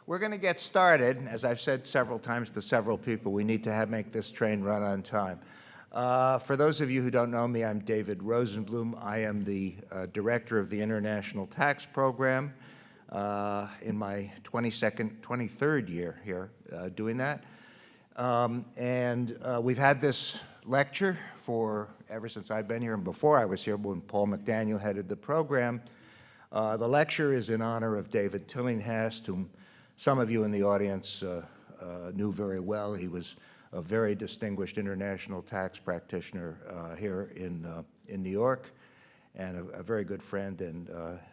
We're going to get started. As I've said several times to several people, we need to make this train run on time. For those of you who don't know me, I'm David Rosenblum. I am the director of the International Tax Program in my 23rd year here doing that. We've had this lecture ever since I've been here, and before I was here when Paul McDaniel headed the program. The lecture is in honor of David Tillinghast, whom some of you in the audience knew very well. He was a very distinguished international tax practitioner here in New York, and a very good friend, and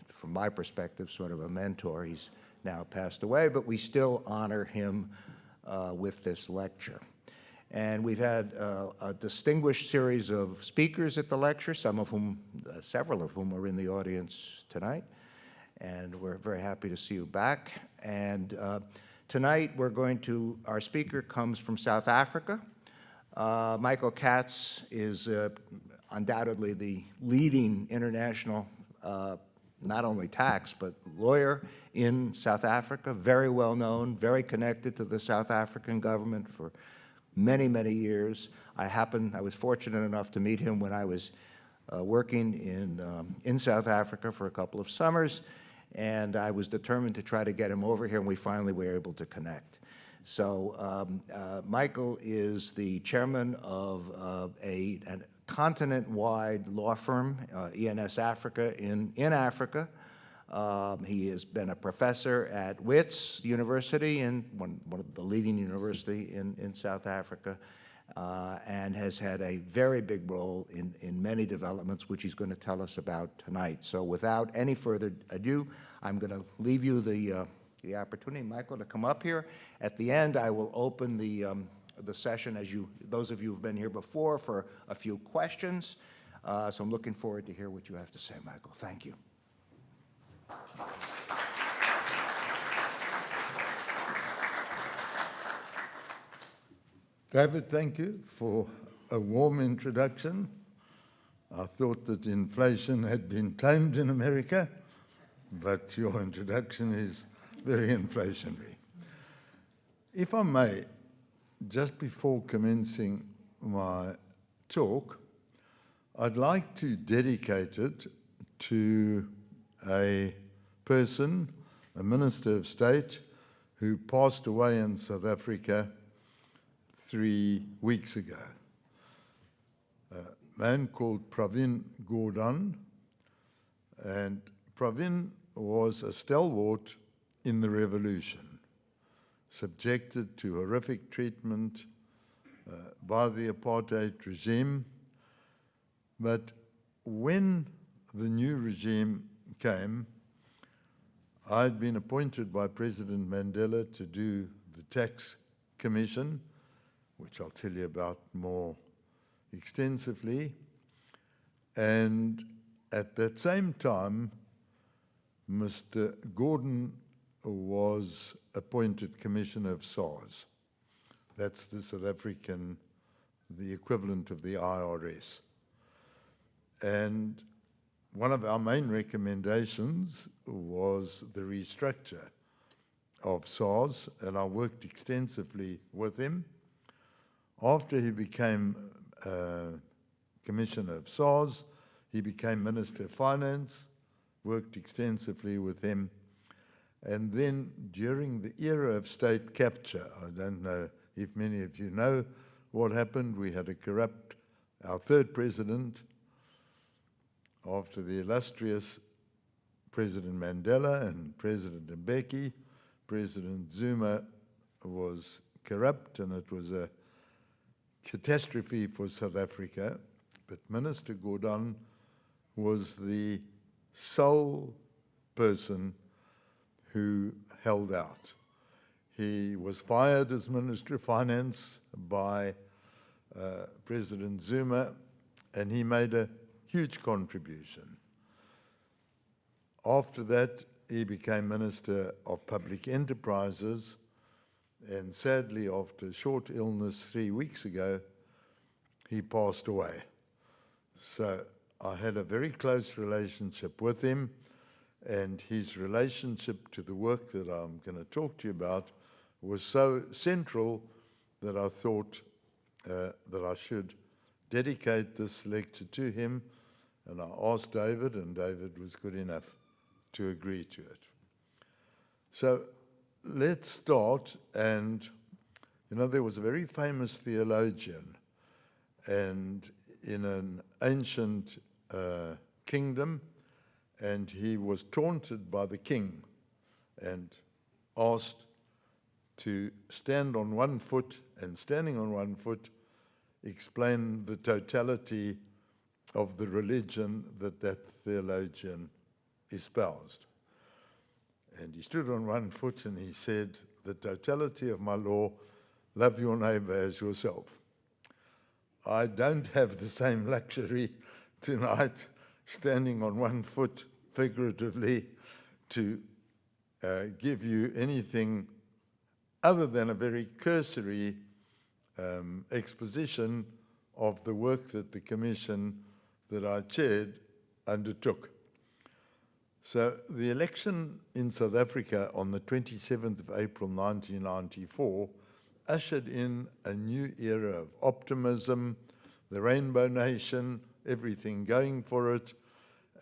from my perspective, sort of a mentor. He's now passed away, but we still honor him with this lecture. And we've had a distinguished series of speakers at the lecture, several of whom are in the audience tonight. And we're very happy to see you back. And tonight our speaker comes from South Africa. Michael Katz is undoubtedly the leading international, not only tax, but lawyer in South Africa, very well known, very connected to the South African government for many, many years. I was fortunate enough to meet him when I was working in South Africa for a couple of summers, and I was determined to try to get him over here, and we finally were able to connect. So Michael is the chairman of a continent-wide law firm, ENSafrica, in Africa. He has been a professor at Wits University, one of the leading university in South Africa, and has had a very big role in many developments, which he's going to tell us about tonight. So without any further ado, I'm going to leave you the opportunity, Michael, to come up here. At the end, I will open the session, those of you who've been here before, for a few questions. So I'm looking forward to hear what you have to say, Michael. Thank you. David, thank you for a warm introduction. I thought that inflation had been tamed in America, but your introduction is very inflationary. If I may, just before commencing my talk, I'd like to dedicate it to a person, a Minister of State, who passed away in South Africa 3 weeks ago. A man called Pravin Gordhan, and Pravin was a stalwart in the revolution, subjected to horrific treatment by the apartheid regime. But when the new regime came, I'd been appointed by President Mandela to do the tax commission, which I'll tell you about more extensively. And at that same time, Mr. Gordhan was appointed Commissioner of SARS. That's the South African, the equivalent of the IRS. And one of our main recommendations was the restructure of SARS, and I worked extensively with him. After he became Commissioner of SARS, he became Minister of Finance, worked extensively with him. And then during the era of state capture, I don't know if many of you know what happened. We had our third president, after the illustrious President Mandela and President Mbeki. President Zuma was corrupt, and it was a catastrophe for South Africa. But Minister Gordhan was the sole person who held out. He was fired as Minister of Finance by President Zuma, and he made a huge contribution. After that, he became Minister of Public Enterprises, and sadly, after a short illness 3 weeks ago, he passed away. So I had a very close relationship with him, And his relationship to the work that I'm going to talk to you about was so central that I thought that I should dedicate this lecture to him. And I asked David, and David was good enough to agree to it. So let's start. And, you know, there was a very famous theologian, and in an ancient kingdom, and he was taunted by the king and asked to stand on one foot, and standing on one foot, explain the totality of the religion that that theologian espoused. And he stood on one foot and he said, "The totality of my law, love your neighbor as yourself." I don't have the same luxury tonight, standing on one foot figuratively, to give you anything other than a very cursory exposition of the work that the commission that I chaired undertook. So the election in South Africa on the 27th of April 1994 ushered in a new era of optimism, the Rainbow Nation, everything going for it,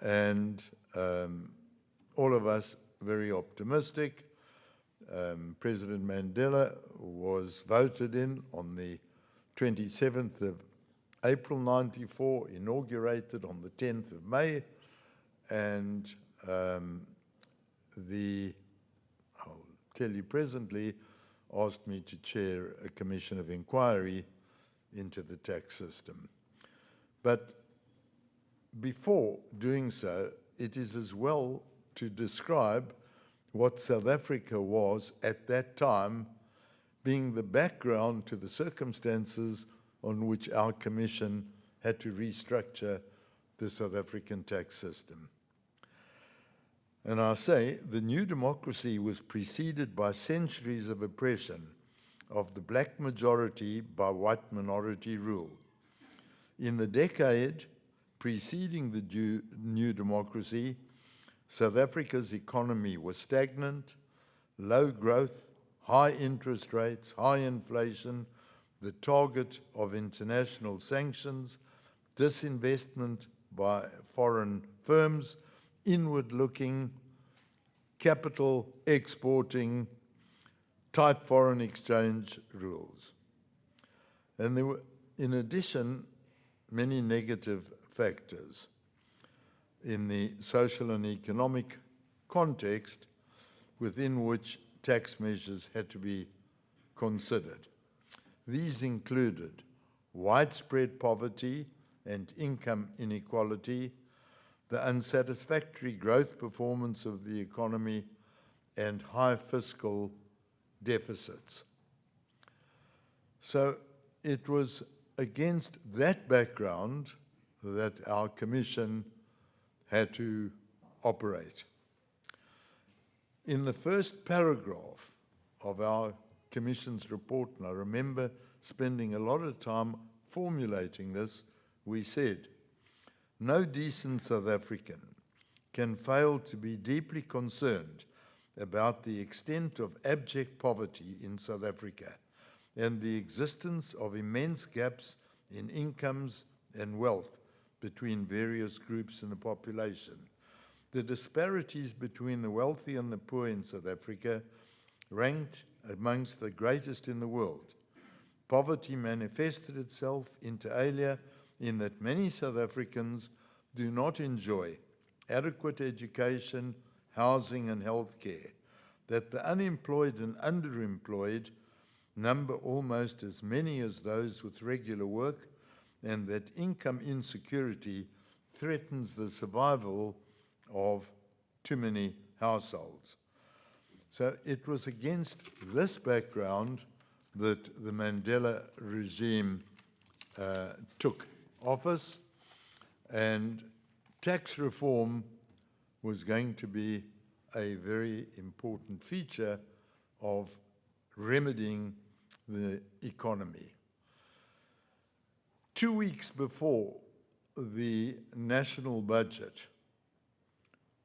and all of us very optimistic. President Mandela was voted in on the 27th of April 94, inaugurated on the 10th of May, and I'll tell you presently, asked me to chair a commission of inquiry into the tax system. But before doing so, it is as well to describe what South Africa was at that time, being the background to the circumstances on which our commission had to restructure the South African tax system. And I say the new democracy was preceded by centuries of oppression of the black majority by white minority rule. In the decade preceding the new democracy, South Africa's economy was stagnant, low growth, high interest rates, high inflation, the target of international sanctions, disinvestment by foreign firms, inward-looking, capital exporting, tight foreign exchange rules. And there were, in addition, many negative factors in the social and economic context within which tax measures had to be considered. These included widespread poverty and income inequality, the unsatisfactory growth performance of the economy, and high fiscal deficits. So it was against that background that our commission had to operate. In the first paragraph of our commission's report, and I remember spending a lot of time formulating this, we said, "No decent South African can fail to be deeply concerned about the extent of abject poverty in South Africa and the existence of immense gaps in incomes and wealth between various groups in the population. The disparities between the wealthy and the poor in South Africa ranked amongst the greatest in the world. Poverty manifested itself inter alia in that many South Africans do not enjoy adequate education, housing, and health care, that the unemployed and underemployed number almost as many as those with regular work, and that income insecurity threatens the survival of too many households." So it was against this background that the Mandela regime took office, and tax reform was going to be a very important feature of remedying the economy. 2 weeks before the national budget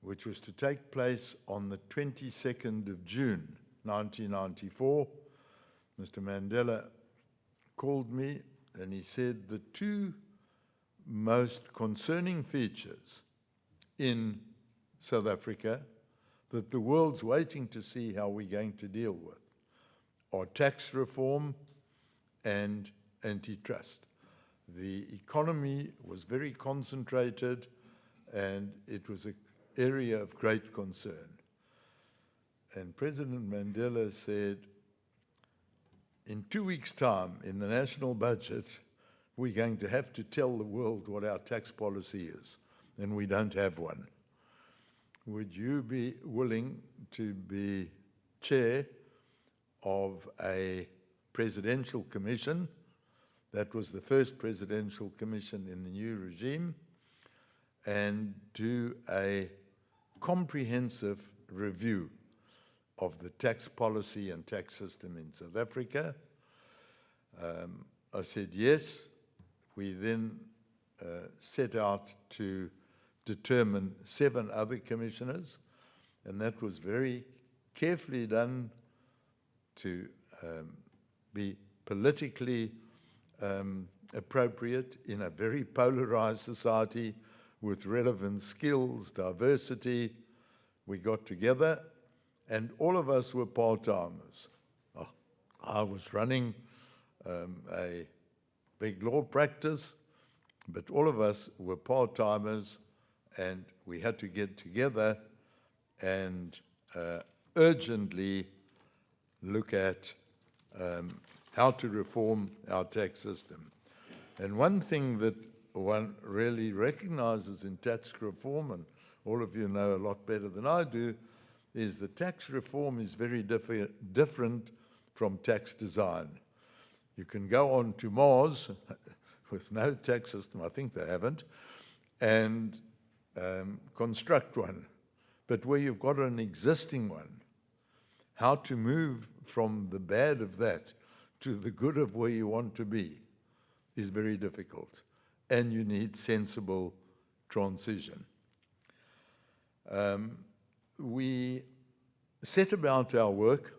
which was to take place on the 22nd of June, 1994, Mr. Mandela called me and he said the two most concerning features in South Africa that the world's waiting to see how we're going to deal with are tax reform and antitrust. The economy was very concentrated and it was an area of great concern. And President Mandela said, in 2 weeks' time, in the national budget, we're going to have to tell the world what our tax policy is, and we don't have one. Would you be willing to be chair of a presidential commission? That was the first presidential commission in the new regime, and do a comprehensive review of the tax policy and tax system in South Africa. I said yes. We then set out to determine 7 other commissioners, and that was very carefully done to be politically appropriate in a very polarized society with relevant skills, diversity. We got together, and all of us were part-timers. I was running a big law practice, but all of us were part-timers, and we had to get together and urgently look at how to reform our tax system. And one thing that one really recognizes in tax reform, and all of you know a lot better than I do, is that tax reform is very different from tax design. You can go on to Mars with no tax system, I think they haven't, and construct one. But where you've got an existing one, how to move from the bad of that to the good of where you want to be is very difficult, and you need sensible transition. We set about our work,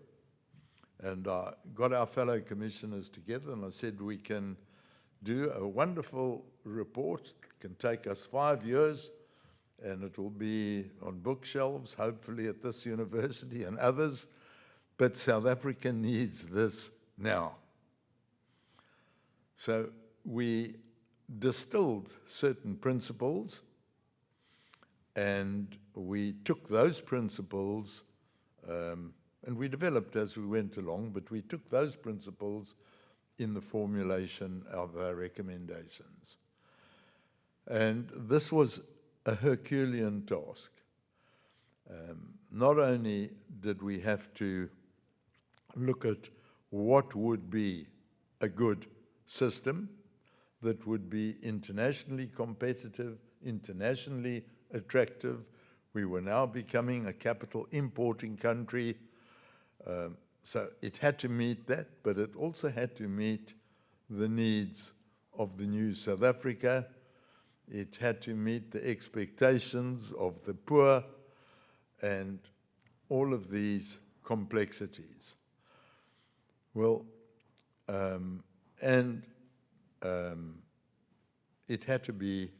and I got our fellow commissioners together, and I said we can do a wonderful report. It can take us 5 years, and it will be on bookshelves, hopefully at this university and others, but South Africa needs this now. So we distilled certain principles, and we took those principles, and we developed as we went along, but we took those principles in the formulation of our recommendations. And this was a Herculean task. Not only did we have to look at what would be a good system that would be internationally competitive, internationally attractive. We were now becoming a capital importing country. So it had to meet that, but it also had to meet the needs of the new South Africa. It had to meet the expectations of the poor and all of these complexities. Well, it had to be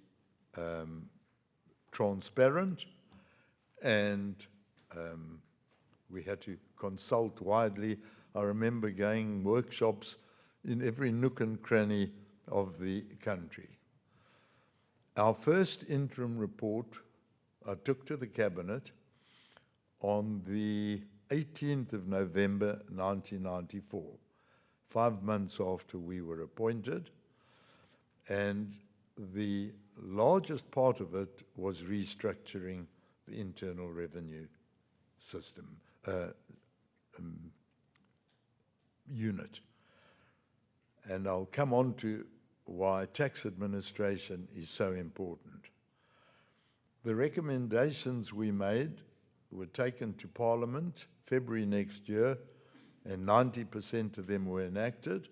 transparent, and we had to consult widely. I remember going workshops in every nook and cranny of the country. Our first interim report I took to the Cabinet on the 18th of November 1994, 5 months after we were appointed, and the largest part of it was restructuring the Internal Revenue System unit. And I'll come on to why tax administration is so important. The recommendations we made were taken to Parliament February next year, and 90% of them were enacted.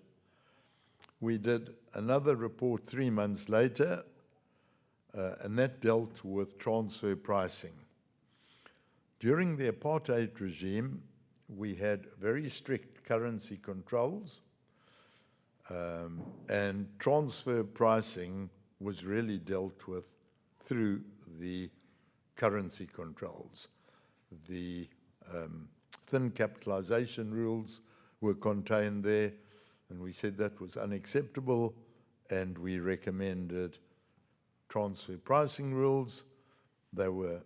We did another report 3 months later, and that dealt with transfer pricing. During the apartheid regime, we had very strict currency controls, and transfer pricing was really dealt with through the currency controls. The thin capitalization rules were contained there, and we said that was unacceptable, and we recommended transfer pricing rules. They were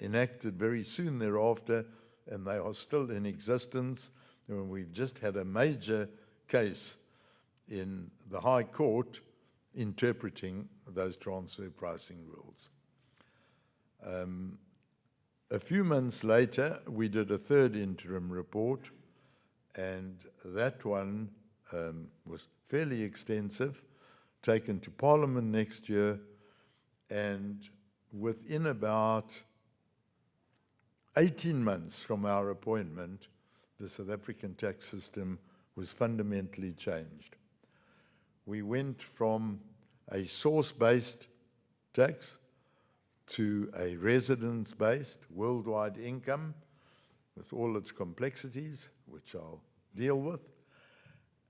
enacted very soon thereafter, and they are still in existence. And we've just had a major case in the High Court interpreting those transfer pricing rules. A few months later, we did a third interim report, and that one was fairly extensive, taken to Parliament next year, and within about 18 months from our appointment, the South African tax system was fundamentally changed. We went from a source-based tax to a residence-based worldwide income with all its complexities, which I'll deal with.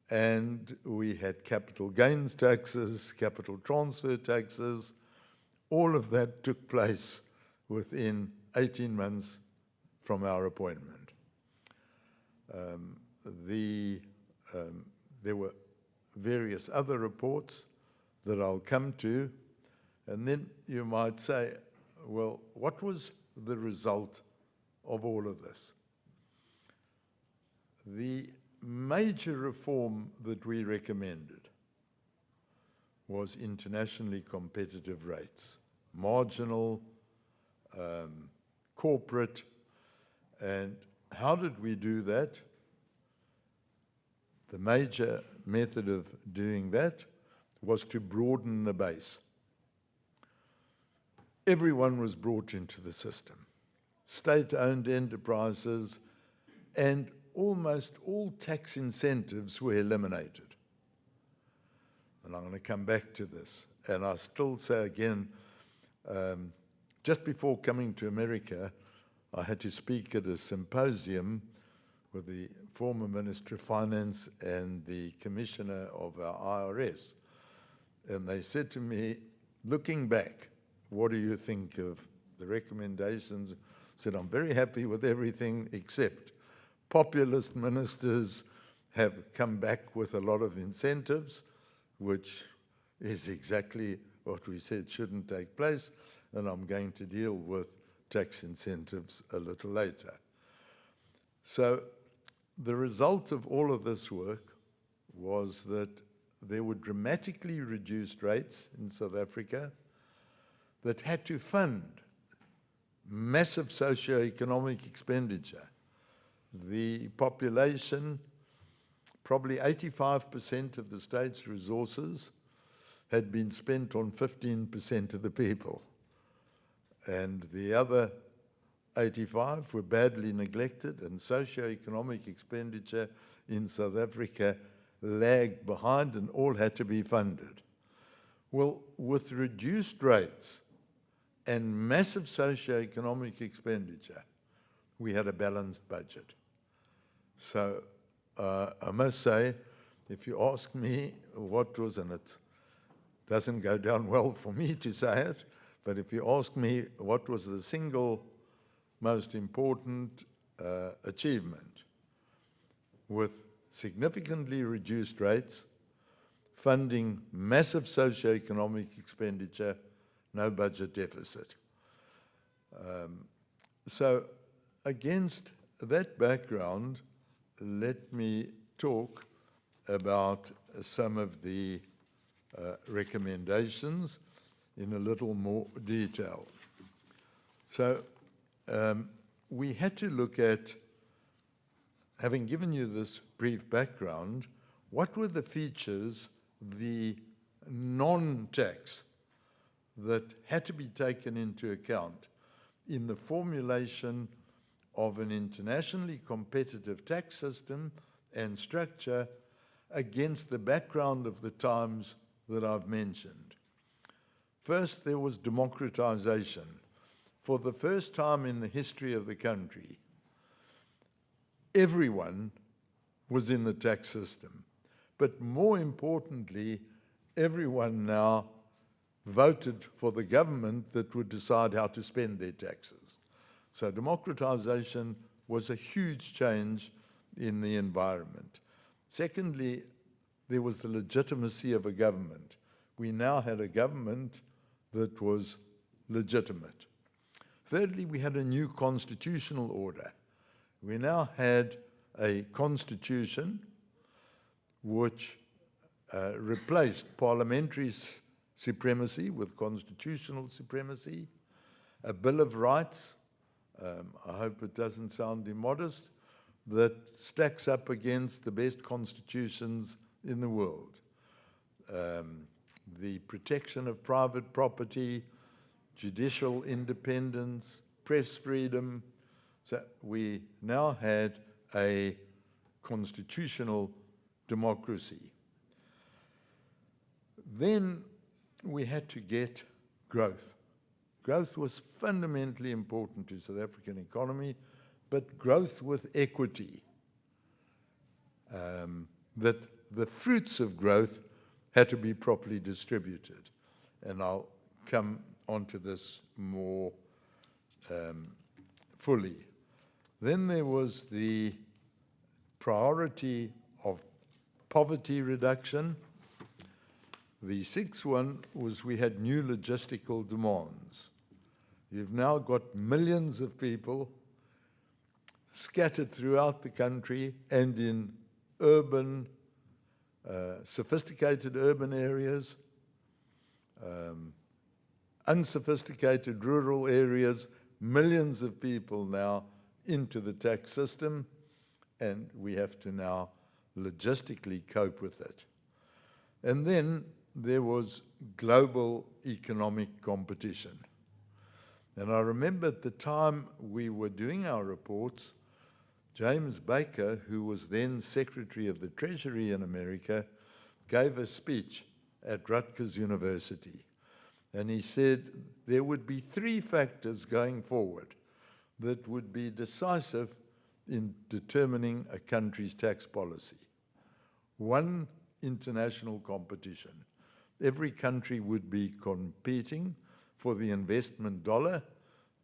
And we had capital gains taxes, capital transfer taxes. All of that took place within 18 months from our appointment. There were various other reports that I'll come to, and then you might say, well, what was the result of all of this? The major reform that we recommended was internationally competitive rates, marginal, corporate, and how did we do that? The major method of doing that was to broaden the base. Everyone was brought into the system. State-owned enterprises, and almost all tax incentives were eliminated. And I'm going to come back to this. And I still say again, just before coming to America, I had to speak at a symposium with the former Minister of Finance and the Commissioner of our IRS. And they said to me, looking back, what do you think of the recommendations? I said, I'm very happy with everything except populist ministers have come back with a lot of incentives, which is exactly what we said shouldn't take place, and I'm going to deal with tax incentives a little later. So the result of all of this work was that there were dramatically reduced rates in South Africa that had to fund massive socio-economic expenditure. The population, probably 85% of the state's resources had been spent on 15% of the people. And the other 85 were badly neglected, and socio-economic expenditure in South Africa lagged behind, and all had to be funded. Well, with reduced rates and massive socio-economic expenditure, we had a balanced budget. So I must say, if you ask me what was, and it doesn't go down well for me to say it, but if you ask me what was the single most important achievement, with significantly reduced rates, funding massive socio-economic expenditure, no budget deficit. So against that background, let me talk about some of the recommendations in a little more detail. So we had to look at, having given you this brief background, what were the features, the non-tax, that had to be taken into account in the formulation of an internationally competitive tax system and structure against the background of the times that I've mentioned. First, there was democratization. for the first time in the history of the country, everyone was in the tax system. But more importantly, everyone now voted for the government that would decide how to spend their taxes. So democratization was a huge change in the environment. Secondly, there was the legitimacy of a government. We now had a government that was legitimate. Thirdly, we had a new constitutional order. We now had a constitution which replaced parliamentary supremacy with constitutional supremacy, a Bill of Rights, I hope it doesn't sound immodest, that stacks up against the best constitutions in the world. The protection of private property, judicial independence, press freedom. So we now had a constitutional democracy. Then we had to get growth. Growth was fundamentally important to South African economy, but growth with equity. That the fruits of growth had to be properly distributed. And I'll come onto this more fully. Then there was the priority of poverty reduction. The sixth one was we had new logistical demands. You've now got millions of people scattered throughout the country and in urban, sophisticated urban areas, unsophisticated rural areas, millions of people now into the tax system, and we have to now logistically cope with it. And then there was global economic competition. And I remember at the time we were doing our reports, James Baker, who was then Secretary of the Treasury in America, gave a speech at Rutgers University. And he said there would be three factors going forward that would be decisive in determining a country's tax policy. One, international competition. Every country would be competing for the investment dollar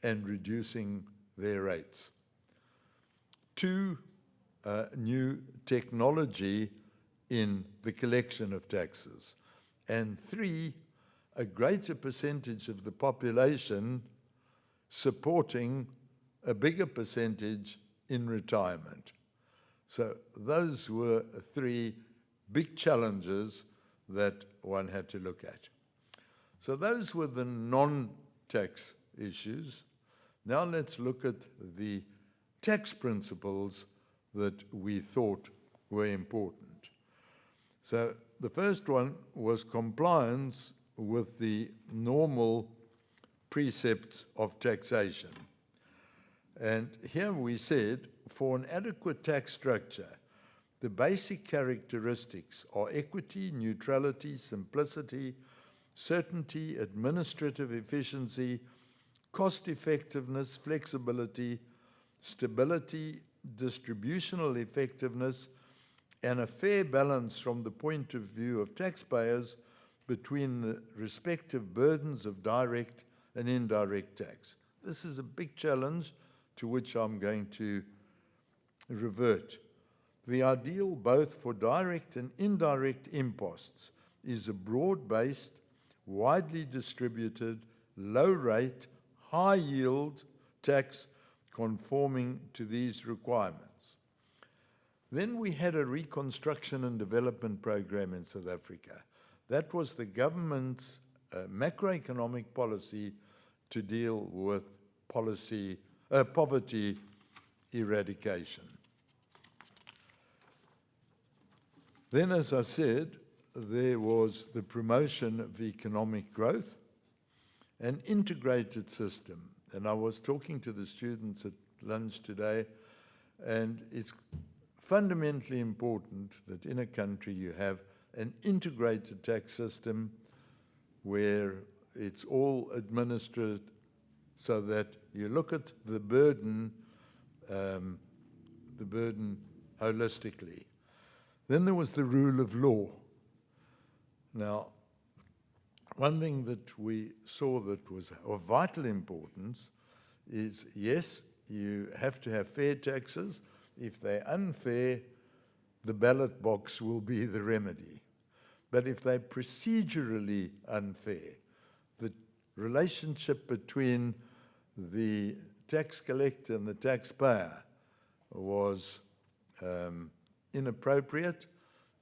and reducing their rates. Two, new technology in the collection of taxes. And three, a greater percentage of the population supporting a bigger percentage in retirement. So those were three big challenges that one had to look at. So those were the non-tax issues. Now let's look at the tax principles that we thought were important. So the first one was compliance with the normal precepts of taxation. And here we said, for an adequate tax structure, the basic characteristics are equity, neutrality, simplicity, certainty, administrative efficiency, cost-effectiveness, flexibility, stability, distributional effectiveness, and a fair balance from the point of view of taxpayers between the respective burdens of direct and indirect tax. This is a big challenge to which I'm going to revert. The ideal both for direct and indirect imposts is a broad-based, widely distributed, low-rate, high-yield tax conforming to these requirements. Then we had a reconstruction and development program in South Africa. That was the government's macroeconomic policy to deal with poverty eradication. Then, as I said, there was the promotion of economic growth, an integrated system. And I was talking to the students at lunch today, and it's fundamentally important that in a country you have an integrated tax system where it's all administered so that you look at the burden holistically. Then there was the rule of law. Now, one thing that we saw that was of vital importance is, yes, you have to have fair taxes. If they're unfair, the ballot box will be the remedy. But if they're procedurally unfair, the relationship between the tax collector and the taxpayer was inappropriate,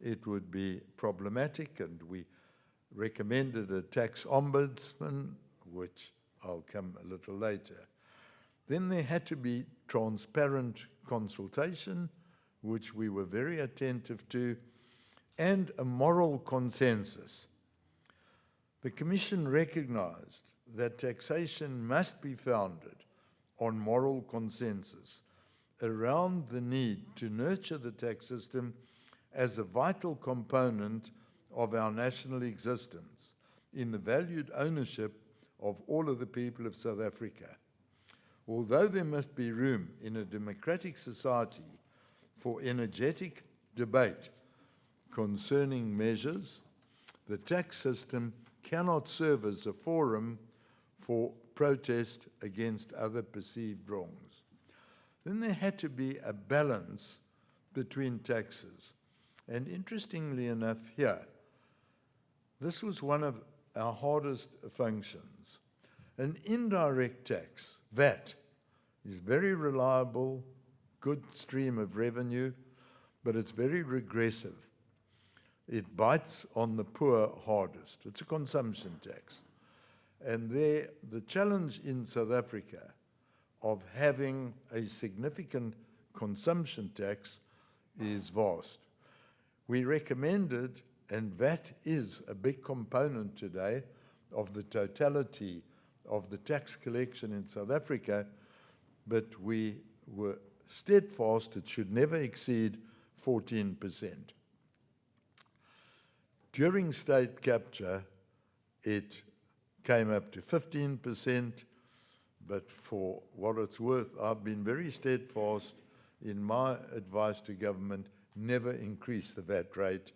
it would be problematic, and we recommended a tax ombudsman, which I'll come a little later. Then there had to be transparent consultation, which we were very attentive to, and a moral consensus. The Commission recognized that taxation must be founded on moral consensus around the need to nurture the tax system as a vital component of our national existence in the valued ownership of all of the people of South Africa. Although there must be room in a democratic society for energetic debate concerning measures, the tax system cannot serve as a forum for protest against other perceived wrongs. Then there had to be a balance between taxes. And interestingly enough here, this was one of our hardest functions. An indirect tax, VAT, is very reliable, good stream of revenue, but it's very regressive. It bites on the poor hardest. It's a consumption tax. And there, the challenge in South Africa of having a significant consumption tax is vast. We recommended, and VAT is a big component today of the totality of the tax collection in South Africa, but we were steadfast it should never exceed 14%. During state capture, it came up to 15%, but for what it's worth, I've been very steadfast in my advice to government, never increase the VAT rate.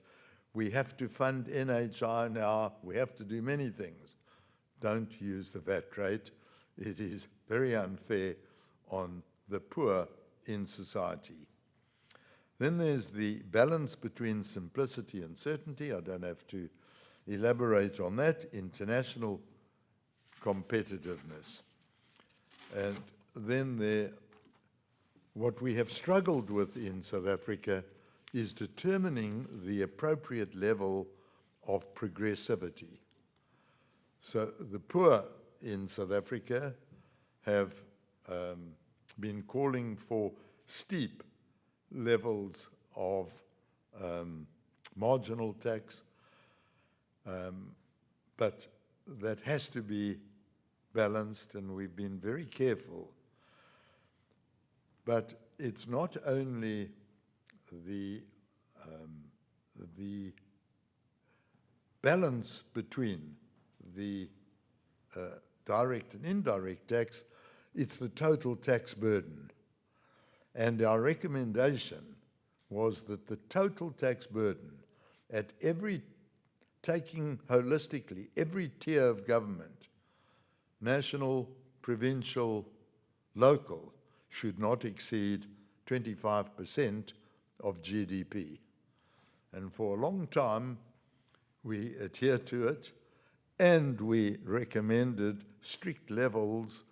We have to fund NHI now, we have to do many things. Don't use the VAT rate. It is very unfair on the poor in society. Then there's the balance between simplicity and certainty. I don't have to elaborate on that. International competitiveness. And then what we have struggled with in South Africa is determining the appropriate level of progressivity. So the poor in South Africa have been calling for steep levels of marginal tax, but that has to be balanced, and we've been very careful. But it's not only the balance between the direct and indirect tax, it's the total tax burden. And our recommendation was that the total tax burden at taking holistically every tier of government, national, provincial, local, should not exceed 25% of GDP. And for a long time, we adhered to it, and we recommended strict levels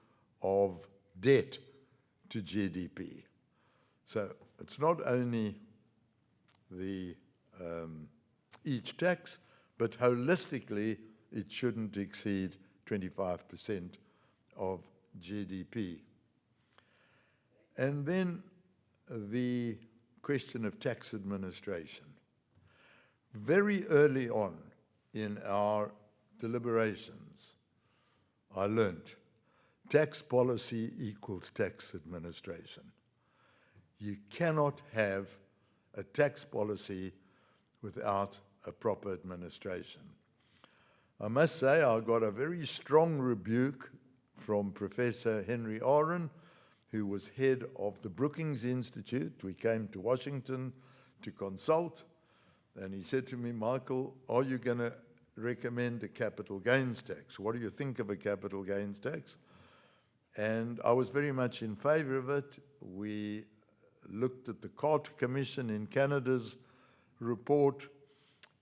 of debt to GDP. So it's not only the each tax, but holistically, it shouldn't exceed 25% of GDP. And then the question of tax administration. Very early on in our deliberations, I learned tax policy equals tax administration. You cannot have a tax policy without a proper administration. I must say I got a very strong rebuke from Professor Henry Aaron, who was head of the Brookings Institute. We came to Washington to consult, and he said to me, Michael, are you going to recommend a capital gains tax? What do you think of a capital gains tax? And I was very much in favor of it. We looked at the Carter Commission in Canada's report,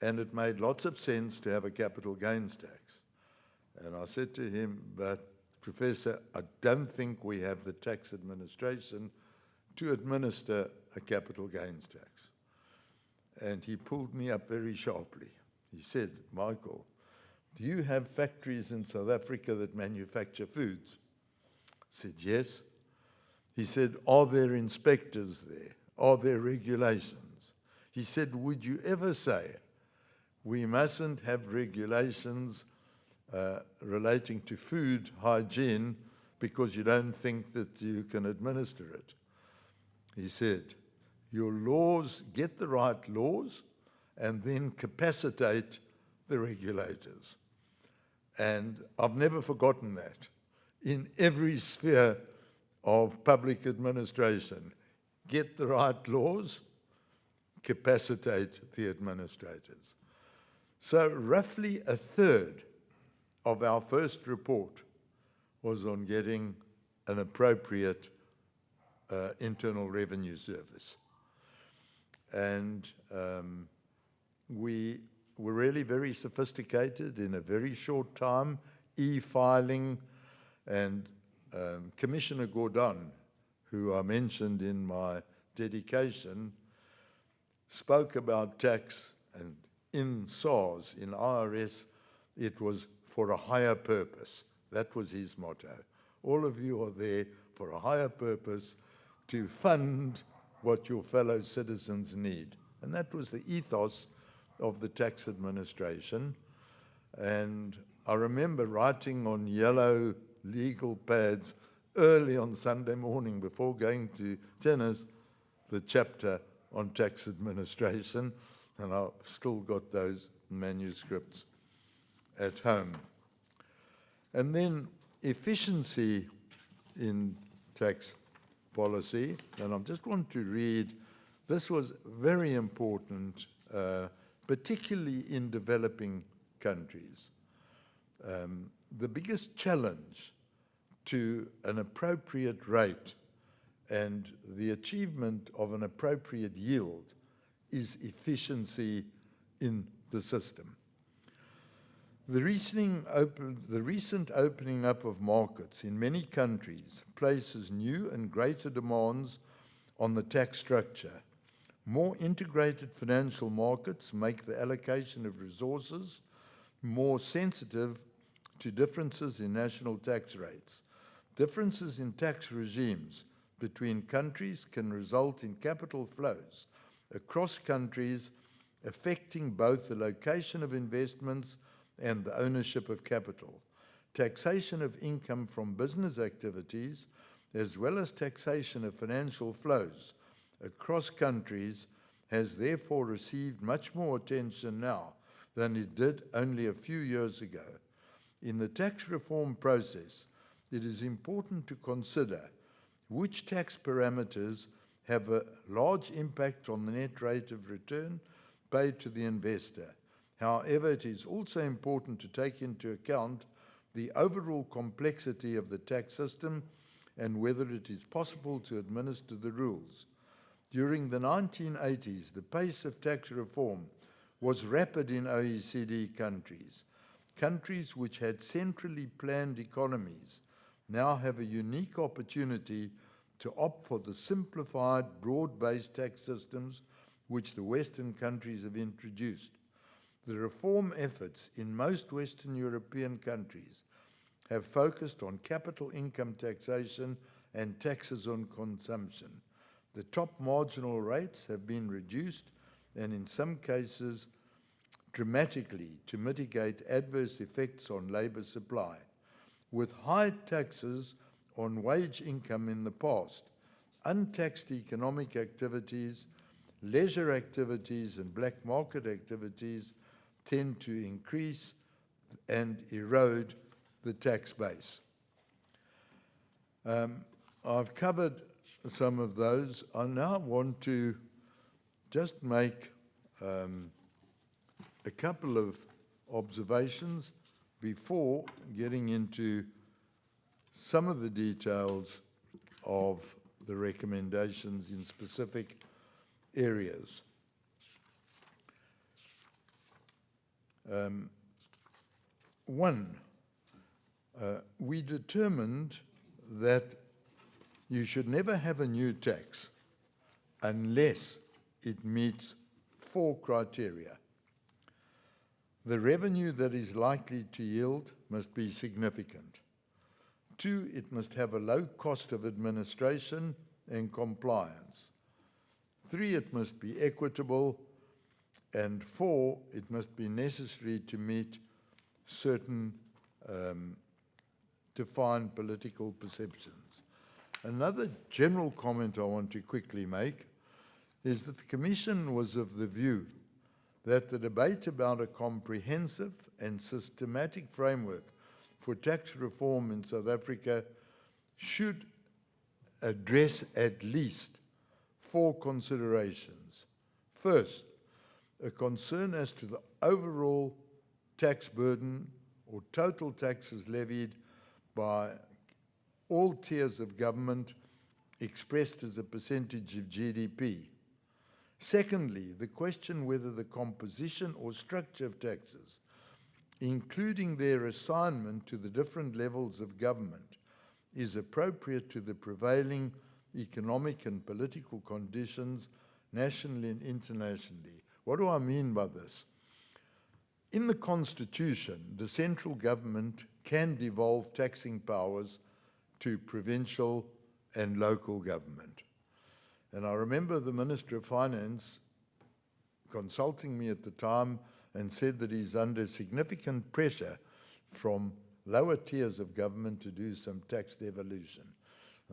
and it made lots of sense to have a capital gains tax. And I said to him, but Professor, I don't think we have the tax administration to administer a capital gains tax. And he pulled me up very sharply. He said, Michael, do you have factories in South Africa that manufacture foods? I said, yes. He said, are there inspectors there? Are there regulations? He said, would you ever say we mustn't have regulations relating to food hygiene because you don't think that you can administer it? He said, your laws, get the right laws, and then capacitate the regulators. And I've never forgotten that. In every sphere of public administration, get the right laws, capacitate the administrators. So roughly a third of our first report was on getting an appropriate internal revenue service. And we were really very sophisticated in a very short time, e-filing, and Commissioner Gordon, who I mentioned in my dedication, spoke about tax, and in SARS, in IRS, it was for a higher purpose. That was his motto. All of you are there for a higher purpose to fund what your fellow citizens need. And that was the ethos of the tax administration. And I remember writing on yellow legal pads early on Sunday morning before going to tennis the chapter on tax administration, and I've still got those manuscripts at home. And then efficiency in tax policy, and I just want to read, this was very important, particularly in developing countries. The biggest challenge to an appropriate rate and the achievement of an appropriate yield is efficiency in the system. The recent opening up of markets in many countries places new and greater demands on the tax structure. More integrated financial markets make the allocation of resources more sensitive to differences in national tax rates. Differences in tax regimes between countries can result in capital flows across countries, affecting both the location of investments and the ownership of capital. Taxation of income from business activities, as well as taxation of financial flows across countries, has therefore received much more attention now than it did only a few years ago. In the tax reform process, it is important to consider which tax parameters have a large impact on the net rate of return paid to the investor. However, it is also important to take into account the overall complexity of the tax system and whether it is possible to administer the rules. During the 1980s, the pace of tax reform was rapid in OECD countries. Countries which had centrally planned economies now have a unique opportunity to opt for the simplified, broad-based tax systems which the Western countries have introduced. The reform efforts in most Western European countries have focused on capital income taxation and taxes on consumption. The top marginal rates have been reduced, and in some cases dramatically, to mitigate adverse effects on labor supply. With high taxes on wage income in the past, untaxed economic activities, leisure activities, and black market activities tend to increase and erode the tax base. I've covered some of those. I now want to just make a couple of observations before getting into some of the details of the recommendations in specific areas. One, we determined that you should never have a new tax unless it meets 4 criteria. The revenue that is likely to yield must be significant. 2, it must have a low cost of administration and compliance. 3, it must be equitable. And 4, it must be necessary to meet certain defined political perceptions. Another general comment I want to quickly make is that the Commission was of the view that the debate about a comprehensive and systematic framework for tax reform in South Africa should address at least 4 considerations. First, a concern as to the overall tax burden or total taxes levied by all tiers of government expressed as a percentage of GDP. Secondly, the question whether the composition or structure of taxes, including their assignment to the different levels of government, is appropriate to the prevailing economic and political conditions nationally and internationally. What do I mean by this? In the Constitution, the central government can devolve taxing powers to provincial and local government. And I remember the Minister of Finance consulting me at the time and said that he's under significant pressure from lower tiers of government to do some tax devolution.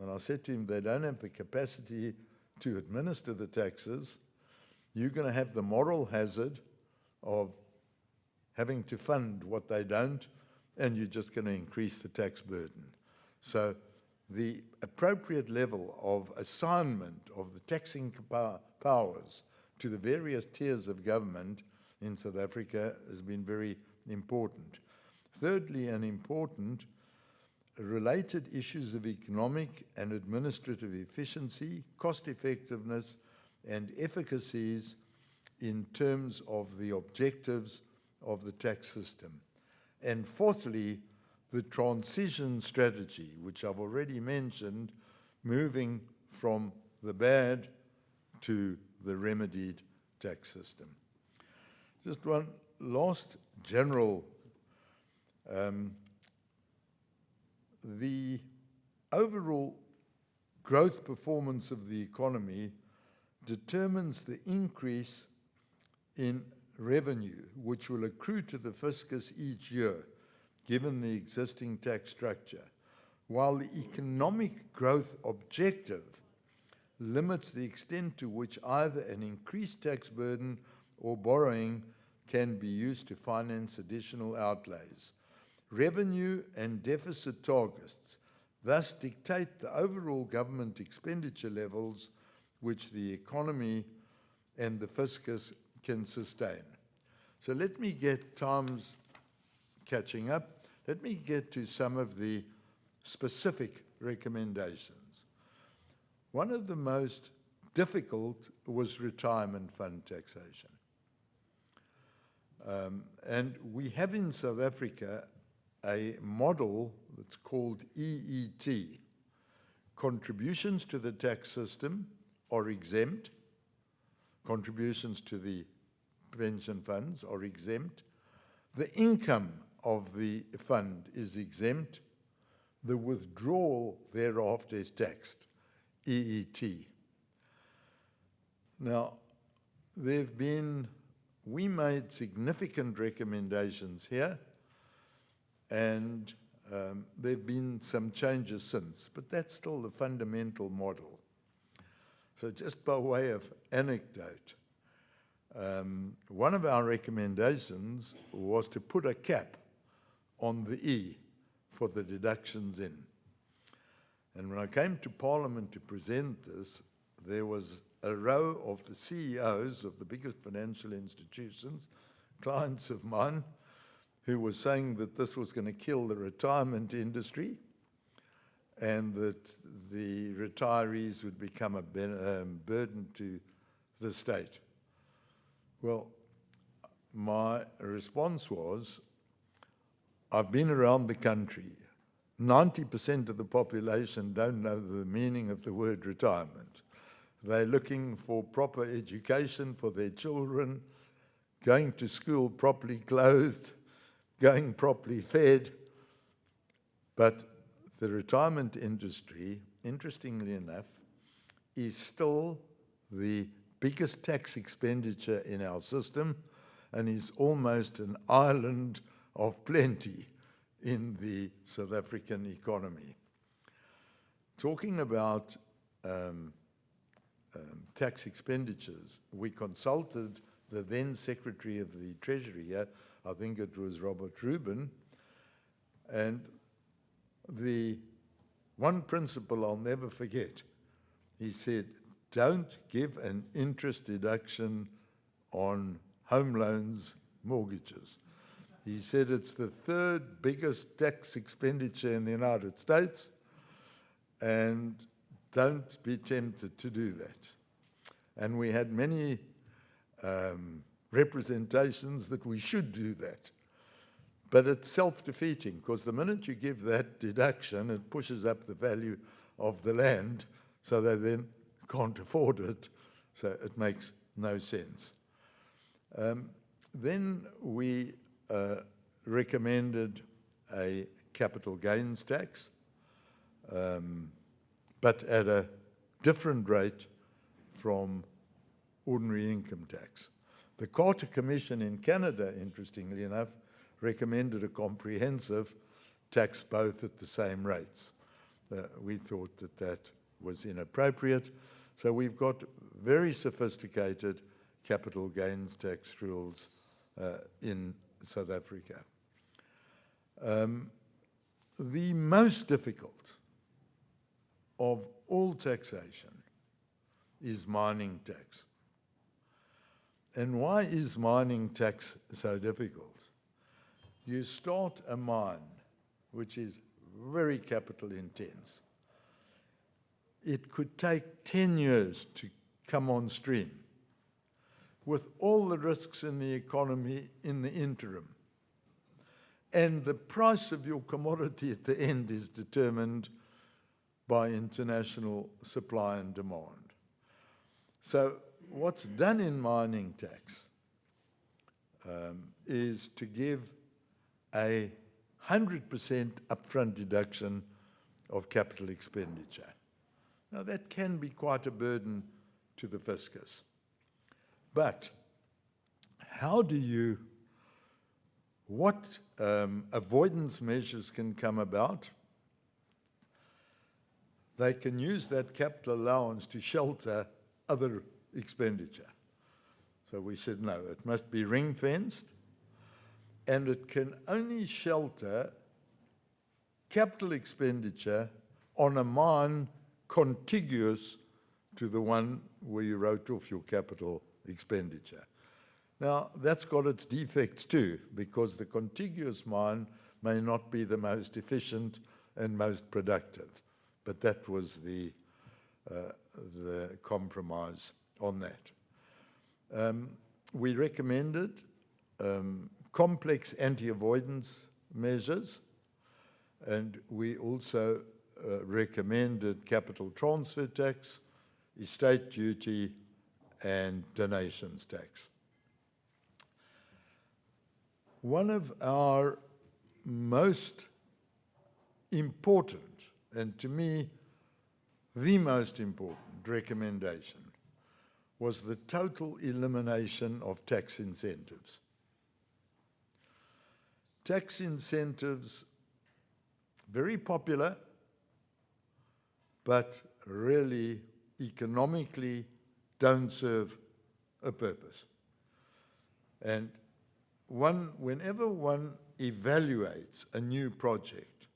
And I said to him, they don't have the capacity to administer the taxes. You're going to have the moral hazard of having to fund what they don't, and you're just going to increase the tax burden. So the appropriate level of assignment of the taxing powers to the various tiers of government in South Africa has been very important. Thirdly, and important, related issues of economic and administrative efficiency, cost effectiveness, and efficacies in terms of the objectives of the tax system. And fourthly, the transition strategy, which I've already mentioned, moving from the bad to the remedied tax system. Just one last general, the overall growth performance of the economy determines the increase in revenue, which will accrue to the fiscus each year, given the existing tax structure, while the economic growth objective limits the extent to which either an increased tax burden or borrowing can be used to finance additional outlays. Revenue and deficit targets thus dictate the overall government expenditure levels which the economy and the fiscus can sustain. So let me get, time's catching up, let me get to some of the specific recommendations. One of the most difficult was retirement fund taxation. And we have in South Africa a model that's called EET. Contributions to the tax system are exempt. Contributions to the pension funds are exempt. The income of the fund is exempt. The withdrawal thereafter is taxed, EET. Now, we made significant recommendations here, and there have been some changes since, but that's still the fundamental model. So just by way of anecdote, one of our recommendations was to put a cap on the E for the deductions in. And when I came to Parliament to present this, there was a row of the CEOs of the biggest financial institutions, clients of mine, who was saying that this was going to kill the retirement industry and that the retirees would become a burden to the state. Well, my response was, I've been around the country. 90% of the population don't know the meaning of the word retirement. They're looking for proper education for their children, going to school properly clothed, going properly fed. But the retirement industry, interestingly enough, is still the biggest tax expenditure in our system and is almost an island of plenty in the South African economy. Talking about tax expenditures, we consulted the then Secretary of the Treasury here, I think it was Robert Rubin, and the one principle I'll never forget, he said, don't give an interest deduction on home loans, mortgages. He said it's the third biggest tax expenditure in the United States, and don't be tempted to do that. And we had many representations that we should do that. But it's self-defeating, because the minute you give that deduction, it pushes up the value of the land, so they then can't afford it, so it makes no sense. Then we recommended a capital gains tax, but at a different rate from ordinary income tax. The Carter Commission in Canada, interestingly enough, recommended a comprehensive tax both at the same rates. We thought that that was inappropriate, so we've got very sophisticated capital gains tax rules in South Africa. The most difficult of all taxation is mining tax. And why is mining tax so difficult? You start a mine, which is very capital intense. It could take 10 years to come on stream, with all the risks in the economy in the interim. And the price of your commodity at the end is determined by international supply and demand. So what's done in mining tax is to give a 100% upfront deduction of capital expenditure. Now that can be quite a burden to the fiscus. But how do you, what avoidance measures can come about? They can use that capital allowance to shelter other expenditure. So we said, no, it must be ring-fenced, and it can only shelter capital expenditure on a mine contiguous to the one where you wrote off your capital expenditure. Now, that's got its defects too, because the contiguous mine may not be the most efficient and most productive. But that was the compromise on that. We recommended complex anti-avoidance measures, and we also recommended capital transfer tax, estate duty, and donations tax. One of our most important, and to me, the most important recommendation was the total elimination of tax incentives. Tax incentives, very popular, but really economically don't serve a purpose. And whenever one evaluates a new project,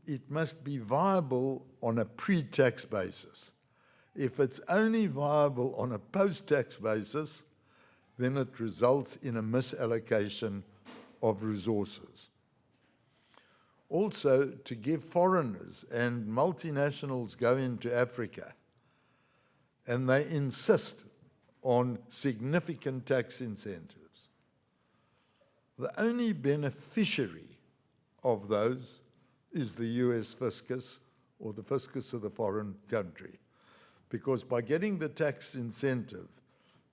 it must be viable on a pre-tax basis. If it's only viable on a post-tax basis, then it results in a misallocation of resources. Also, to give foreigners and multinationals go into Africa, and they insist on significant tax incentives, the only beneficiary of those is the US fiscus or the fiscus of the foreign country. Because by getting the tax incentive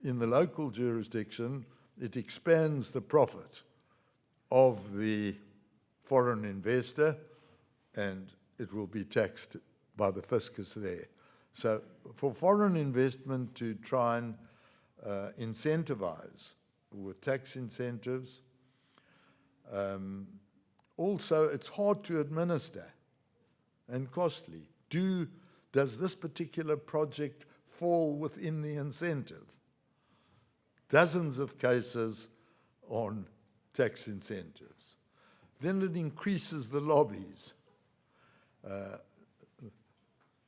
in the local jurisdiction, it expands the profit of the foreign investor, and it will be taxed by the fiscus there. So for foreign investment to try and incentivize with tax incentives, also it's hard to administer and costly. Does this particular project fall within the incentive? Dozens of cases on tax incentives. Then it increases the lobbies.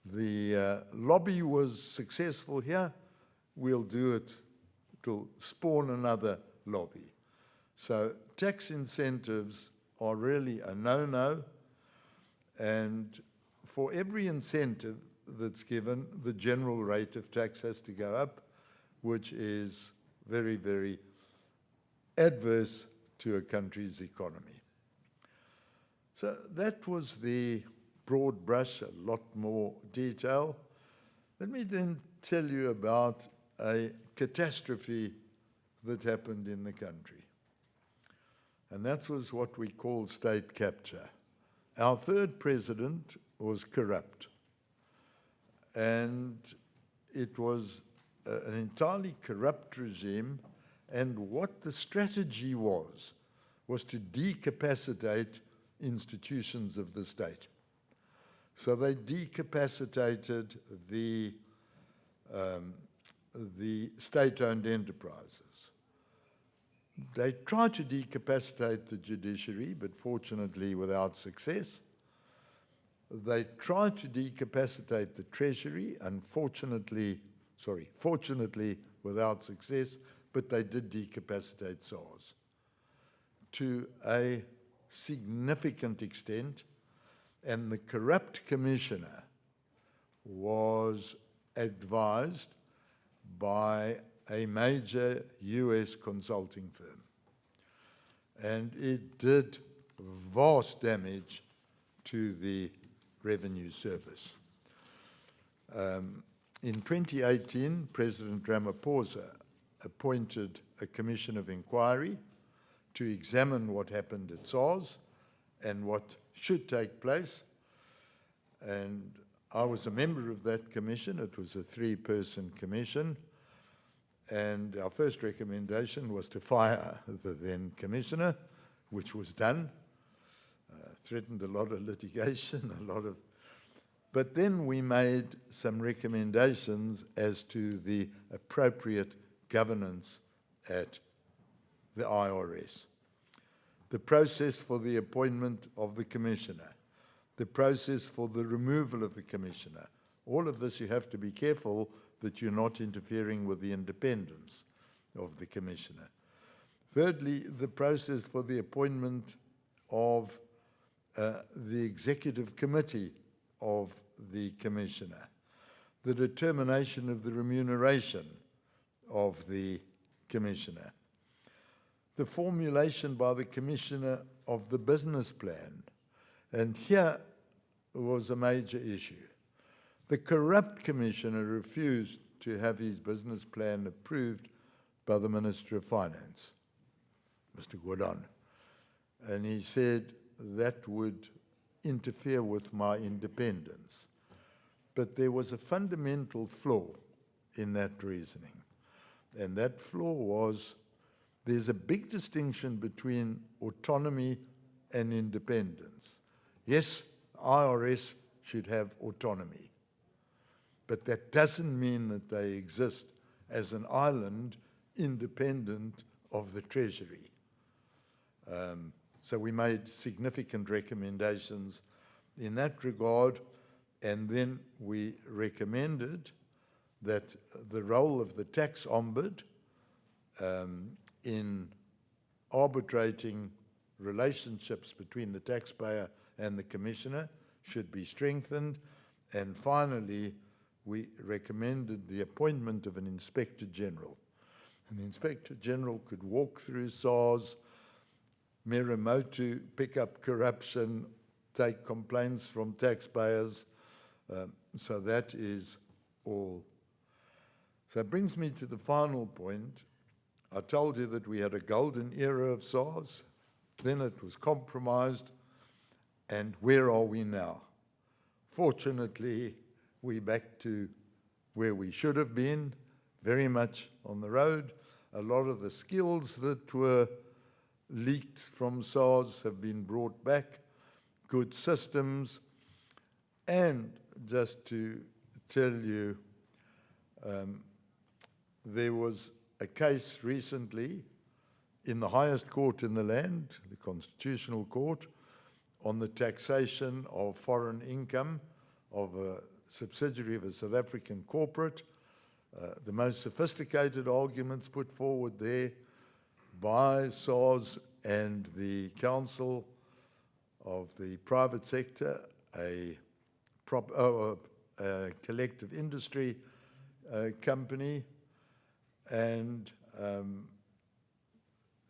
The lobby was successful here, we'll do it, it'll spawn another lobby. So tax incentives are really a no-no, and for every incentive that's given, the general rate of tax has to go up, which is very, very adverse to a country's economy. So that was the broad brush, a lot more detail. Let me then tell you about a catastrophe that happened in the country. And that was what we call state capture. Our third president was corrupt. And it was an entirely corrupt regime, and what the strategy was to decapacitate institutions of the state. So they decapacitated the state-owned enterprises. They tried to decapacitate the judiciary, but fortunately without success. They tried to decapacitate the treasury, fortunately without success, but they did decapacitate SARS to a significant extent, and the corrupt commissioner was advised by a major US consulting firm. And it did vast damage to the Revenue Service. In 2018, President Ramaphosa appointed a commission of inquiry to examine what happened at SARS and what should take place. And I was a member of that commission. It was a 3-person commission. And our first recommendation was to fire the then commissioner, which was done. Threatened a lot of litigation, but then we made some recommendations as to the appropriate governance at the IRS. The process for the appointment of the commissioner, the process for the removal of the commissioner. All of this you have to be careful that you're not interfering with the independence of the commissioner. Thirdly, the process for the appointment of the executive committee of the commissioner, the determination of the remuneration of the commissioner, the formulation by the commissioner of the business plan. And here was a major issue. The corrupt commissioner refused to have his business plan approved by the Minister of Finance, Mr. Gordon. And he said that would interfere with my independence. But there was a fundamental flaw in that reasoning. And that flaw was there's a big distinction between autonomy and independence. Yes, IRS should have autonomy, but that doesn't mean that they exist as an island independent of the Treasury. So we made significant recommendations in that regard, and then we recommended that the role of the tax ombud in arbitrating relationships between the taxpayer and the commissioner should be strengthened. And finally, we recommended the appointment of an Inspector General. And the Inspector General could walk through SARS, mero motu, pick up corruption, take complaints from taxpayers. So that is all. So it brings me to the final point. I told you that we had a golden era of SARS, then it was compromised, and where are we now? Fortunately, we're back to where we should have been, very much on the road. A lot of the skills that were leaked from SARS have been brought back, good systems, and just to tell you, there was a case recently in the highest court in the land, the Constitutional Court, on the taxation of foreign income of a subsidiary of a South African corporate. The most sophisticated arguments put forward there by SARS and the Council of the Private Sector, a collective industry company, and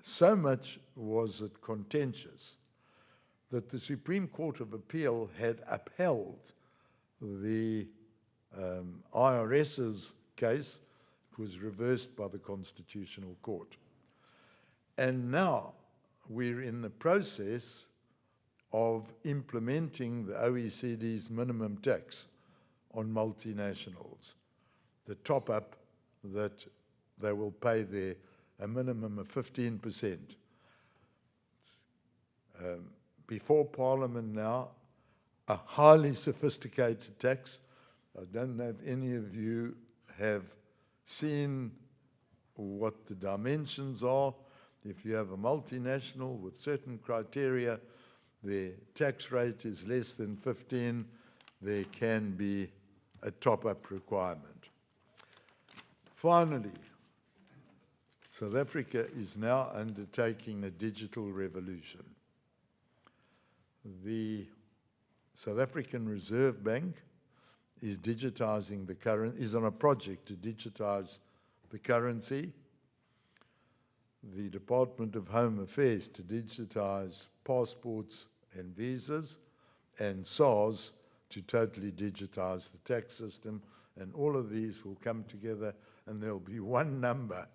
so much was it contentious that the Supreme Court of Appeal had upheld the IRS's case. It was reversed by the Constitutional Court. And now we're in the process of implementing the OECD's minimum tax on multinationals, the top-up that they will pay there, a minimum of 15%. Before Parliament now, a highly sophisticated tax. I don't know if any of you have seen what the dimensions are. If you have a multinational with certain criteria, their tax rate is less than 15, there can be a top-up requirement. Finally, South Africa is now undertaking a digital revolution. The South African Reserve Bank is digitizing the currency, is on a project to digitize the currency. The Department of Home Affairs to digitize passports and visas, and SARS to totally digitize the tax system. And all of these will come together, and there'll be one number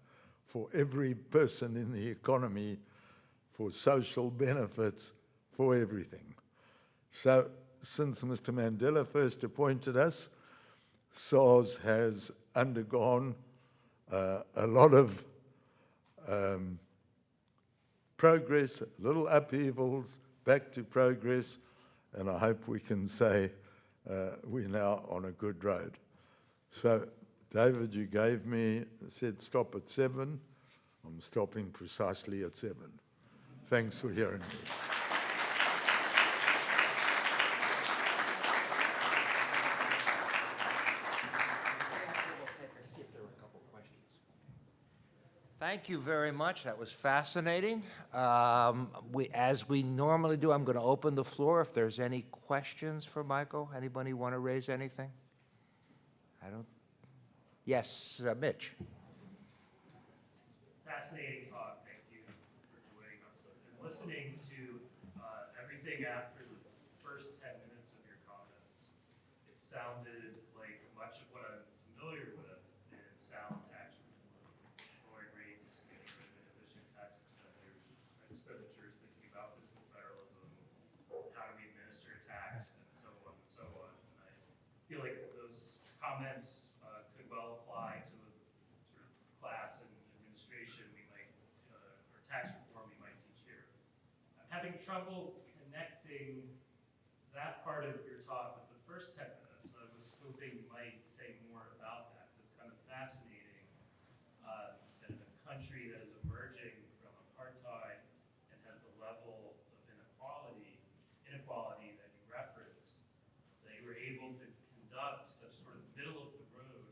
for every person in the economy, for social benefits, for everything. So since Mr. Mandela first appointed us, SARS has undergone a lot of progress, little upheavals, back to progress, and I hope we can say we're now on a good road. So, David, you said stop at 7. I'm stopping precisely at 7. Thanks for hearing me. Thank you very much. That was fascinating. As we normally do, I'm going to open the floor. If there's any questions for Michael, anybody want to raise anything? I don't. Yes, Mitch. Fascinating talk. Thank you for joining us. And listening to everything after the first 10 minutes of your comments, it sounded like much of what I'm familiar with in sound tax reform, lowering rates, getting rid of inefficient tax expenditures, thinking about fiscal federalism, how do we administer tax, and so on and so on. And I feel like those comments could well apply to the sort of class and administration we might, or tax reform we might teach here. I'm having trouble connecting that part of your talk with the first 10 minutes. I was hoping you might say more about that, because it's kind of fascinating that a country that is emerging from apartheid and has the level of inequality that you referenced such sort of middle-of-the-road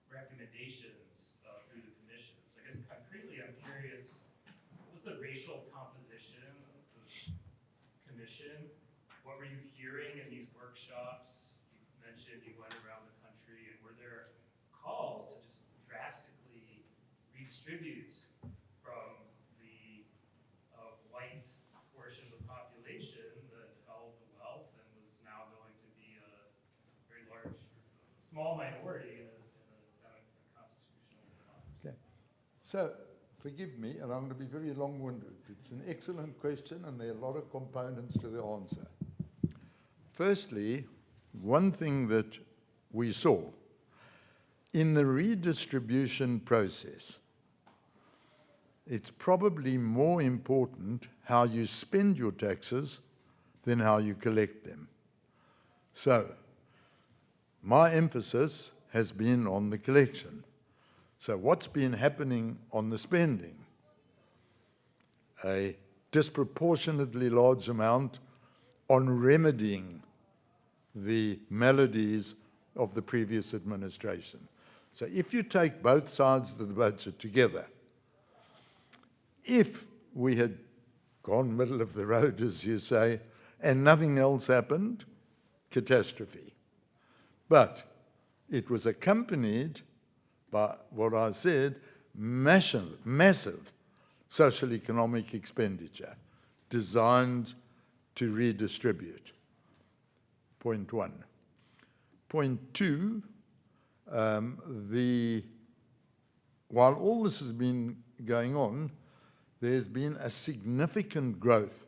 recommendations through the commission. So I guess concretely, I'm curious, what was the racial composition of the commission? What were you hearing in these workshops? You mentioned you went around the country, and were there calls to just drastically redistribute from the white portion of the population that held the wealth and was now going to be a very large, small minority in a constitutional democracy? Okay. So, forgive me, and I'm going to be very long-winded. It's an excellent question, and there are a lot of components to the answer. Firstly, one thing that we saw in the redistribution process, it's probably more important how you spend your taxes than how you collect them. So, my emphasis has been on the collection. So what's been happening on the spending? A disproportionately large amount on remedying the maladies of the previous administration. So if you take both sides of the budget together, if we had gone middle of the road, as you say, and nothing else happened, catastrophe. But it was accompanied by what I said, massive social economic expenditure designed to redistribute. Point one. Point two, while all this has been going on, there's been a significant growth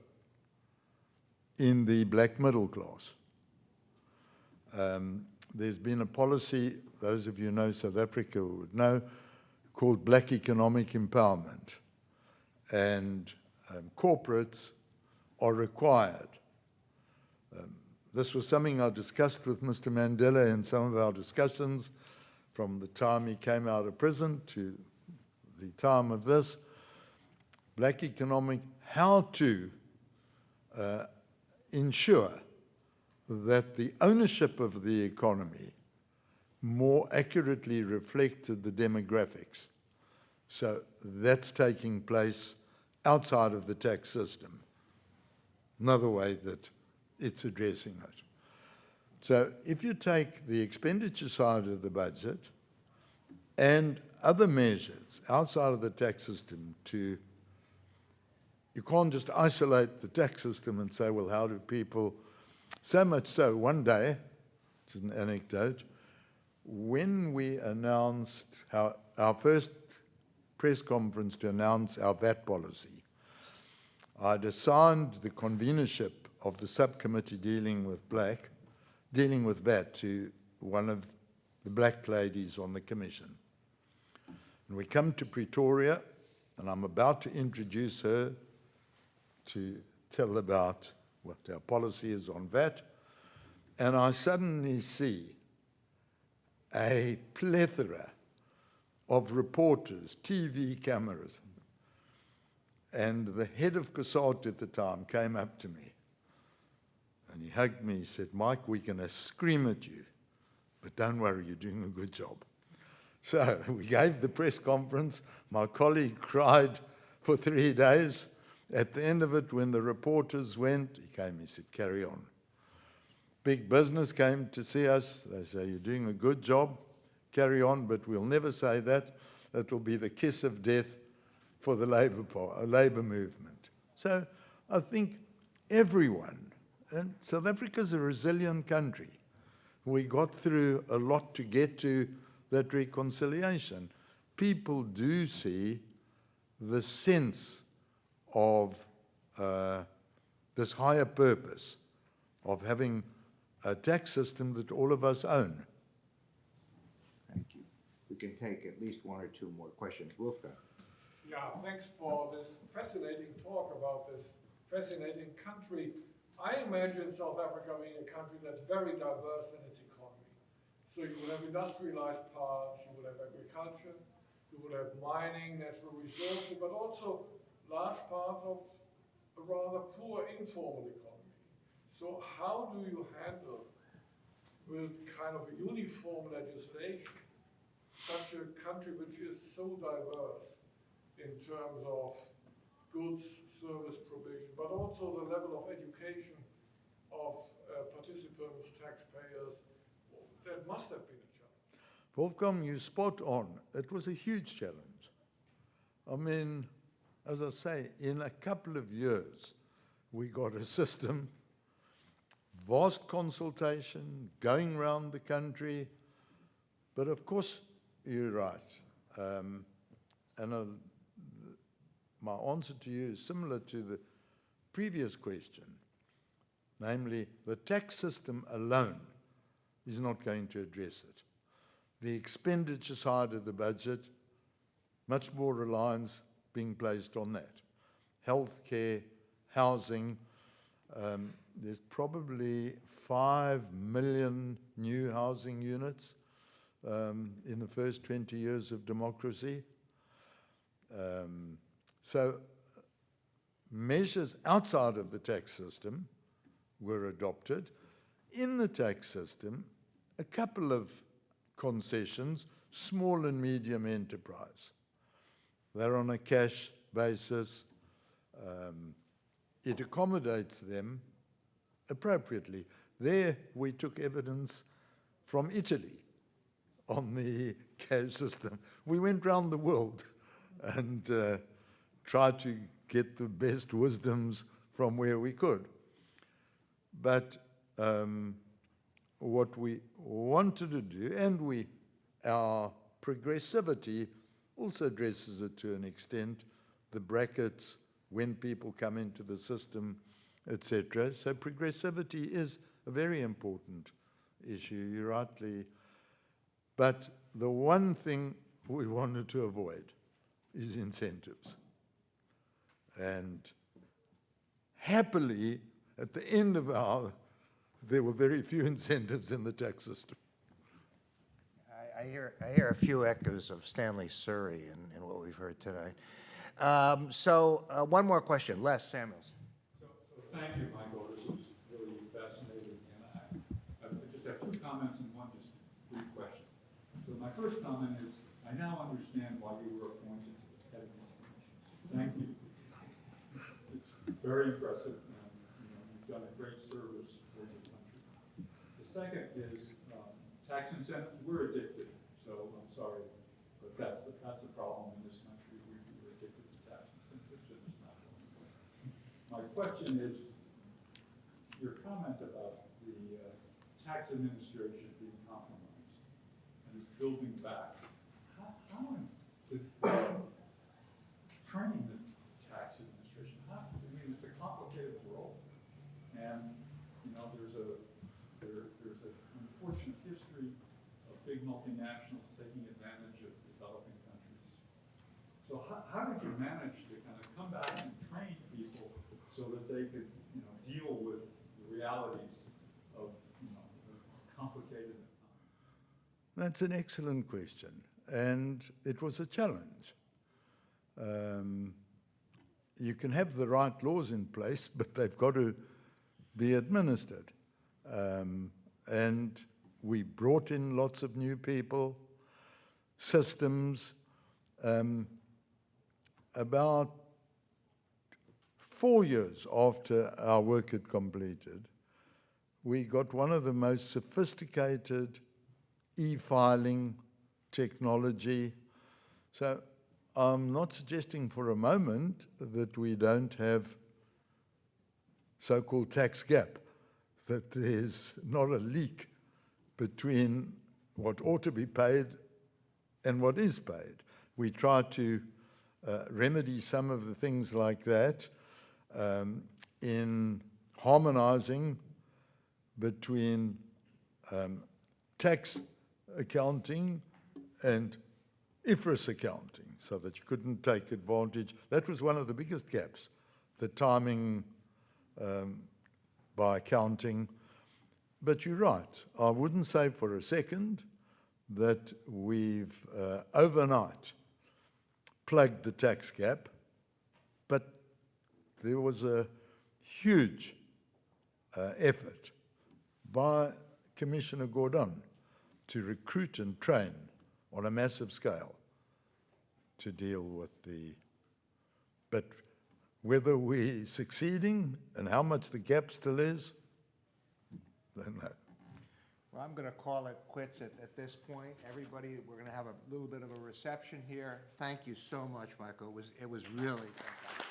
in the black middle class. There's been a policy, those of you who know South Africa would know, called Black Economic Empowerment. And corporates are required. This was something I discussed with Mr. Mandela in some of our discussions from the time he came out of prison to the time of this. Black economic, how to ensure that the ownership of the economy more accurately reflected the demographics. So that's taking place outside of the tax system. Another way that it's addressing it. So if you take the expenditure side of the budget and other measures outside of the tax system you can't just isolate the tax system and say, well, how do people, so much so, one day, which is an anecdote, when we announced our first press conference to announce our VAT policy, I'd assigned the convenership of the subcommittee dealing with VAT to one of the black ladies on the commission. And we come to Pretoria, and I'm about to introduce her to tell about what our policy is on VAT, and I suddenly see a plethora of reporters, TV cameras, and the head of COSAT at the time came up to me, and he hugged me, he said, Mike, we're going to scream at you, but don't worry, you're doing a good job. So we gave the press conference, my colleague cried for 3 days. At the end of it, when the reporters went, he came, he said, carry on. Big business came to see us. They say, you're doing a good job, carry on, but we'll never say that. That will be the kiss of death for the labor movement. So I think everyone, and South Africa's a resilient country. We got through a lot to get to that reconciliation. People do see the sense of this higher purpose of having a tax system that all of us own. Thank you. We can take at least one or two more questions. Wolfgang. Yeah, thanks for this fascinating talk about this fascinating country. I imagine South Africa being a country that's very diverse in its economy. So you will have industrialized parts, you will have agriculture, you will have mining, natural resources, but also large parts of a rather poor informal economy. So how do you handle with kind of a uniform legislation, such a country which is so diverse in terms of goods, service provision, but also the level of education of participants, taxpayers, that must have been a challenge. Wolfgang, you spot on. It was a huge challenge. I mean, as I say, in a couple of years, we got a system, vast consultation, going around the country. But of course, you're right. My answer to you is similar to the previous question, namely, the tax system alone is not going to address it. The expenditure side of the budget, much more reliance being placed on that. Healthcare, housing, there's probably 5 million new housing units in the first 20 years of democracy. So measures outside of the tax system were adopted. In the tax system, a couple of concessions, small and medium enterprise. They're on a cash basis. It accommodates them appropriately. There we took evidence from Italy on the cash system. We went round the world and tried to get the best wisdoms from where we could. But what we wanted to do, and our progressivity also addresses it to an extent, the brackets, when people come into the system, etc. So progressivity is a very important issue, you rightly. But the one thing we wanted to avoid is incentives. And happily, at the end of there were very few incentives in the tax system. I hear a few echoes of Stanley Surrey in what we've heard tonight. One more question. Les Samuels. So thank you, Michael. This was really fascinating. And I just have 2 comments and one just brief question. So my first comment is, I now understand why you were appointed to the head of these commissions. Thank you. It's very impressive, and you've done a great service for the country. The second is tax incentives. We're addicted, so I'm sorry, but that's a problem in this country. We're addicted to tax incentives, and it's not going away. My question is, your comment about the tax administration being compromised and is building back. How training the tax administration? I mean, it's a complicated role, and there's an unfortunate history of big multinationals taking advantage of developing countries. So how did you manage to kind of come back and train people so that they could deal with the realities of a complicated economy? That's an excellent question, and it was a challenge. You can have the right laws in place, but they've got to be administered. And we brought in lots of new people, systems. About 4 years after our work had completed, we got one of the most sophisticated e-filing technology. So I'm not suggesting for a moment that we don't have so-called tax gap, that there's not a leak between what ought to be paid and what is paid. We try to remedy some of the things like that in harmonizing between tax accounting and IFRS accounting, so that you couldn't take advantage. That was one of the biggest gaps, the timing by accounting. But you're right. I wouldn't say for a second that we've overnight plugged the tax gap, but there was a huge effort by Commissioner Gordon to recruit and train on a massive scale to deal with the, but whether we're succeeding and how much the gap still is, don't know. Well, I'm going to call it quits at this point. Everybody, we're going to have a little bit of a reception here. Thank you so much, Michael. It was really fantastic.